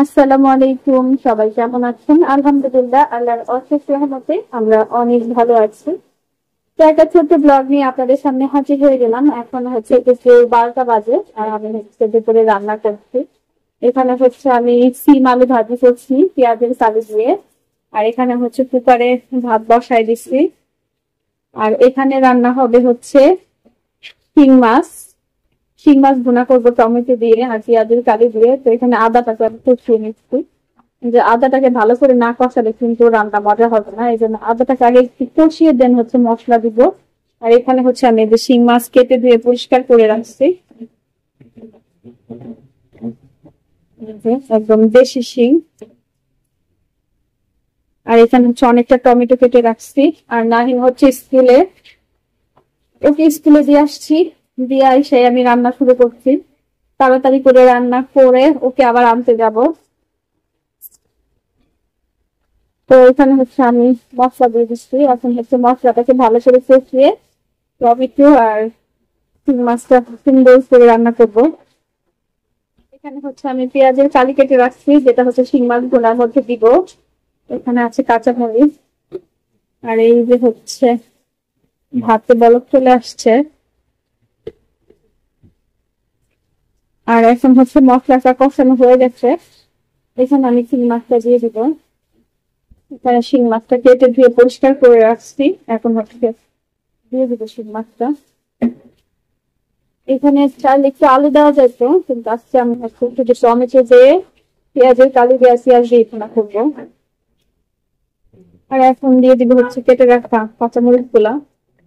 আসসালামু আলাইকুম, সবাই কেমন আছেন? আলহামদুলিল্লাহ, আল্লাহর অশেষ রহমতে আমরা অনেক ভালো আছি। তো একটা ছোট্ট ব্লগ নিয়ে আপনাদের সামনে হাজির হয়ে গেলাম। এখন হচ্ছে দুপুর 12টা বাজে আর আমি হচ্ছে দুপুরে রান্না করছি। এখানে হচ্ছে আমি সিম আলু ভাজি করছি পেঁয়াজের সালি দিয়ে। আর এখানে হচ্ছে কুকারে ভাত বসাই দিচ্ছি। আর এখানে রান্না হবে হচ্ছে শিং মাছ। শিং মাছ ভুনা করবো টমেটো দিয়ে আর পেঁয়াজের কালি দিয়ে। তো এখানে আদাটাকে আমি কষিয়ে নিচ্ছি। যে আদাটাকে ভালো করে না কষালে কিন্তু রান্না মজা হবে না, এই জন্য আদাটাকে আগে একটু কষিয়ে দেন হচ্ছে মশলা দিব। আর এখানে হচ্ছে আমি যে শিং মাছ কেটে ধুয়ে পরিষ্কার করে রাখছি, একদম দেশি শিং। আর এখানে হচ্ছে অনেকটা টমেটো কেটে রাখছি। আর নাহিন হচ্ছে স্কুলে, ওকে স্কুলে দিয়ে আসছি, দিয়ে এসে আমি রান্না শুরু করছি। তাড়াতাড়ি করে রান্না করে ওকে আবার আনতে যাব। তো এখানে হচ্ছে আমি মশলা দিয়ে দিচ্ছি। এখন হচ্ছে মশলাটাকে ভালো করে কষিয়ে টমেটো আর শিং মাছটা সুন্দর করে রান্না করব। এখানে হচ্ছে আমি পেঁয়াজের কালি কেটে রাখছি, যেটা হচ্ছে শিং মাছ ভুনার মধ্যে দিব। এখানে আছে কাঁচা মরিচ। আর এই যে হচ্ছে ভাতে বলক চলে আসছে। আর এখন হচ্ছে মশলাটা কষানো হয়ে গেছে, এখানে আমি শিং মাছটা দিয়ে দিব। এখানে শিং মাছটা কেটে ধুয়ে পরিষ্কার করে রাখছি, এখন হচ্ছে দিয়ে দিব শিং মাছটা। এখানে চাইলে একটু আলু দেওয়া যেত, কিন্তু আজকে আমি একটু টমেটো দিয়ে পেঁয়াজের কালি দিয়ে পেঁয়াজ দিয়ে ভুনা করবো। আর এখন দিয়ে দিব হচ্ছে কেটে রাখা কাঁচামরিচ গুলা।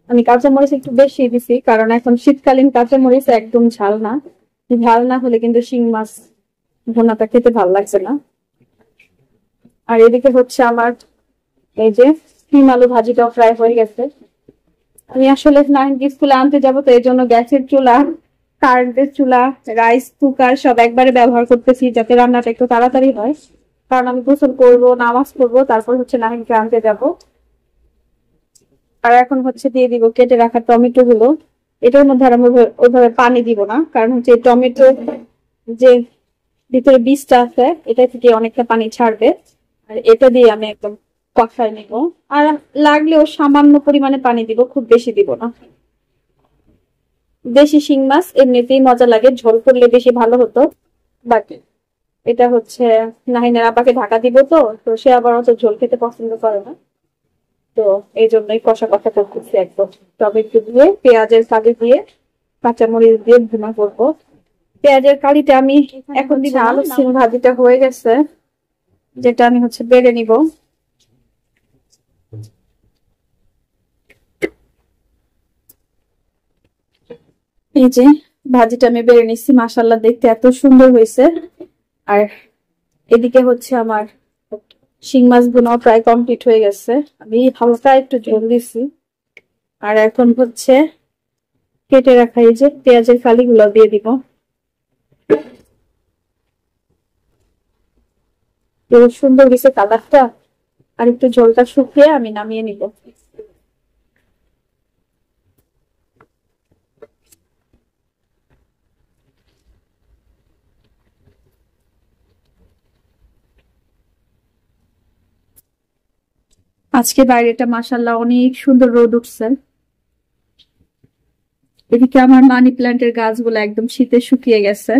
আমি কাঁচামরিচ একটু বেশি দিছি, কারণ এখন শীতকালীন কাঁচামরিচ একদম ঝাল না। ঝাল না হলে কিন্তু শিং মাছ ভুনাটা খেতে ভালো লাগছে না। আর এদিকে হচ্ছে আমার এই যে শিম আলু ভাজিটাও ফ্রাই হয়ে গেছে। আমি আসলে নাইনটি স্কুলে আনতে যাবো, তো এই জন্য গ্যাসের চুলা, কারেন্টের চুলা, রাইস কুকার সব একবারে ব্যবহার করতেছি, যাতে রান্নাটা একটু তাড়াতাড়ি হয়। কারণ আমি গোসল করবো, নামাজ পড়বো, তারপর হচ্ছে নাহিনকে আনতে যাব। আর এখন হচ্ছে দিয়ে দিব কেটে রাখা টমেটো গুলো। এটার মধ্যে আর আমি ওইভাবে পানি দিব না, কারণ হচ্ছে টমেটো যে ভিতরে বীজটা আছে এটা থেকে অনেকটা পানি ছাড়বে। আর এটা দিয়ে আমি একদম কষায় নিব। আর লাগলেও সামান্য পরিমাণে পানি দিব, খুব বেশি দিব না। দেশি শিং মাছ এমনিতেই মজা লাগে, ঝোল করলে বেশি ভালো হতো, বাট এটা হচ্ছে নাহিনের আব্বাকে ঢাকা দিব, তো তো সে আবার অত ঝোল খেতে পছন্দ করে না। তো এই জন্যই কষা কষা করতেছি একদম। টমেটো দিয়ে পেঁয়াজের কালি দিয়ে কাঁচামরিচ দিয়ে ভুনা করবো। পেঁয়াজের কালিটা আমি এখন দিব। আলু সিম ভাজিটা হয়ে গেছে, যেটা আমি হচ্ছে বেড়ে নিব। এই যে ভাজিটা আমি বেড়ে নিচ্ছি, মাশাআল্লাহ দেখতে এত সুন্দর হয়েছে। আর এদিকে হচ্ছে আমার শিং মাছ ভুনাও প্রায় কমপ্লিট হয়ে গেছে, আমি হালকা একটু ঝোল দিছি। আর এখন হচ্ছে কেটে রাখা এই যে পেঁয়াজের কালিগুলো দিয়ে দিব। সুন্দর হয়েছে কালারটা। আর একটু ঝোলটা শুকিয়ে আমি নামিয়ে নিব। আজকে বাইরেটা মাশাআল্লাহ অনেক সুন্দর রোদ উঠছে। এদিকে আমার মানি প্ল্যান্টের গাছগুলো একদম শীতে শুকিয়ে গেছে।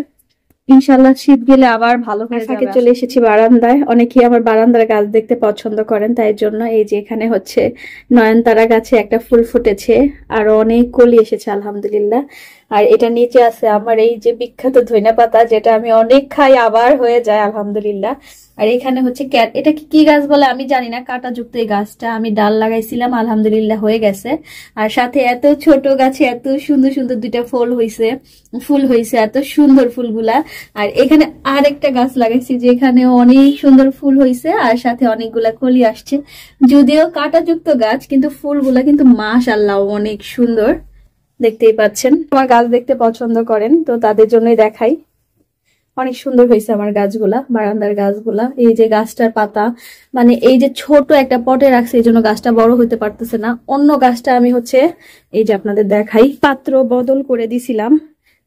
ইনশাল্লাহ শীত গেলে আবার ভালো হয়ে যাবে। চলে এসেছি বারান্দায়। অনেকেই আমার বারান্দার গাছ দেখতে পছন্দ করেন, তাই জন্য এই যে এখানে হচ্ছে নয়নতারা গাছে একটা ফুল ফুটেছে, আরো অনেক কলি এসেছে আলহামদুলিল্লাহ। আর এটা নিচে আছে আমার এই যে বিখ্যাত ধইনা পাতা, যেটা আমি অনেক খাই, আবার হয়ে যায় আলহামদুলিল্লাহ। আর এখানে হচ্ছে এটা কি গাছ বলে আমি জানি না, কাটা যুক্ত এই গাছটা আমি ডাল লাগাইছিলাম, আলহামদুলিল্লাহ হয়ে গেছে। আর সাথে এত ছোট গাছে এত সুন্দর সুন্দর দুইটা ফুল হয়েছে এত সুন্দর ফুলগুলা। আর এখানে আরেকটা গাছ লাগাইছি, যেখানে অনেক সুন্দর ফুল হয়েছে আর সাথে অনেকগুলা কলি আসছে। যদিও কাঁটাযুক্ত গাছ, কিন্তু ফুলগুলা কিন্তু মাশাআল্লাহ অনেক সুন্দর, দেখতেই পাচ্ছেন। আমার গাছ দেখতে পছন্দ করেন, তো তাদের জন্যই দেখাই। অনেক সুন্দর হয়েছে আমার গাছগুলা, বারান্দার গাছগুলা। এই যে গাছটার পাতা, মানে এই যে ছোট একটা পটে রাখছে, এই জন্য গাছটা বড় হতে পারতেছে না। অন্য গাছটা আমি হচ্ছে এই যে আপনাদের দেখাই, পাত্র বদল করে দিছিলাম,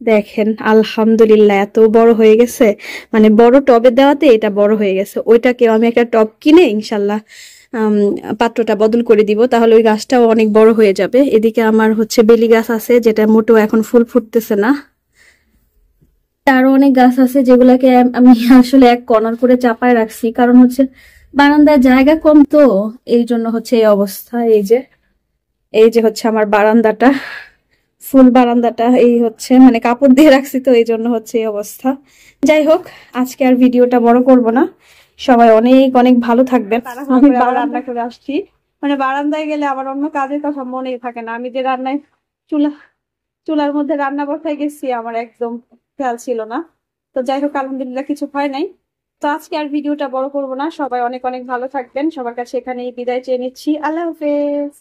দেখেন আলহামদুলিল্লাহ এত বড় হয়ে গেছে, মানে বড় টবে দেওয়াতে এটা বড় হয়ে গেছে। ওইটাকেও আমি একটা টব কিনে ইনশাল্লাহ আম, পাত্রটা বদল করে দিব, তাহলে ওই গাছটাও অনেক বড় হয়ে যাবে। এদিকে আমার হচ্ছে বেলি গাছ আছে, যেটা মোটেও এখন ফুল ফুটতেছে না। আরো অনেক গাছ আছে যেগুলাকে আমি আসলে এক কর্নার করে চাপায় রাখছি, কারণ হচ্ছে বারান্দায় জায়গা কম তো, এই জন্য হচ্ছে এই অবস্থা। এই যে হচ্ছে আমার বারান্দাটা, ফুল বারান্দাটা এই হচ্ছে, মানে কাপড় দিয়ে রাখছি তো এই জন্য হচ্ছে এই অবস্থা। যাই হোক, আজকে আর ভিডিওটা বড় করব না। সবাই অনেক অনেক ভালো থাকবেন। আমি রান্না করে আসছি, মানে বারান্দায় গেলে আবার অন্য কাজের কথা মনেই থাকে না। আমি যে রান্নায় চুলা চুলার মধ্যে রান্না বসাই গেছি, আমার একদম খেয়াল ছিল না। তো যাই হোক, আলহামদুলিল্লাহ কিছু হয় নাই। তো আজকে আর ভিডিওটা বড় করব না। সবাই অনেক অনেক ভালো থাকবেন। সবার কাছে এখানেই বিদায় চেয়ে নিচ্ছি। আল্লাহ হাফেজ।